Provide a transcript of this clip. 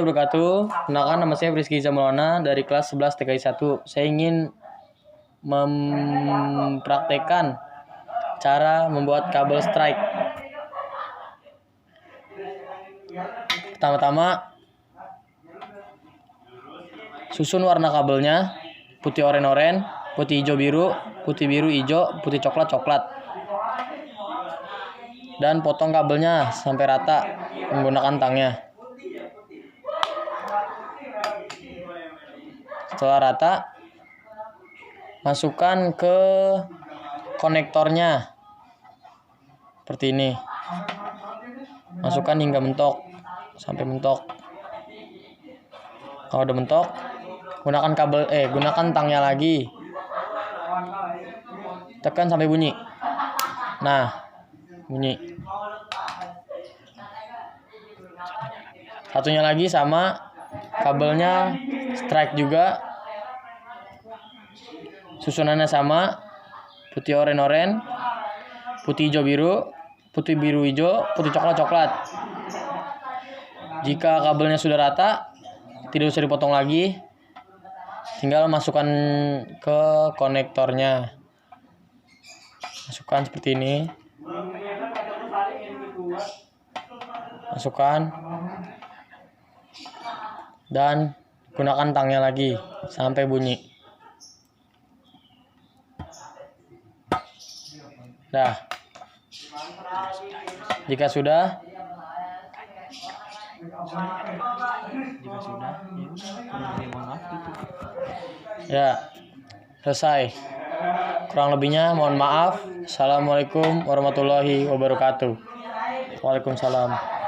warahmatullahi wabarakatuh. Kenalkan, nama saya Rizky Zamulana dari kelas 11 TKI 1. Saya ingin mempraktekkan cara membuat kabel strike. Pertama-tama, susun warna kabelnya: putih oren-oren, putih hijau biru, putih biru hijau, putih coklat coklat. Dan potong kabelnya sampai rata menggunakan tangnya. Setelah rata, masukkan ke konektornya seperti ini. Masukkan hingga mentok, sampai mentok. Kalau udah mentok, gunakan tangnya lagi. Tekan sampai bunyi. Nah, bunyi. Satunya lagi sama, kabelnya strike juga. Susunannya sama, putih oren-oren, putih hijau biru, putih biru hijau, putih coklat coklat. Jika kabelnya sudah rata, tidak usah dipotong lagi, tinggal masukkan ke konektornya. Masukkan seperti ini. Masukkan dan gunakan tangnya lagi sampai bunyi. Nah, jika sudah, ya selesai. Kurang lebihnya mohon maaf. Assalamualaikum warahmatullahi wabarakatuh. Waalaikumsalam.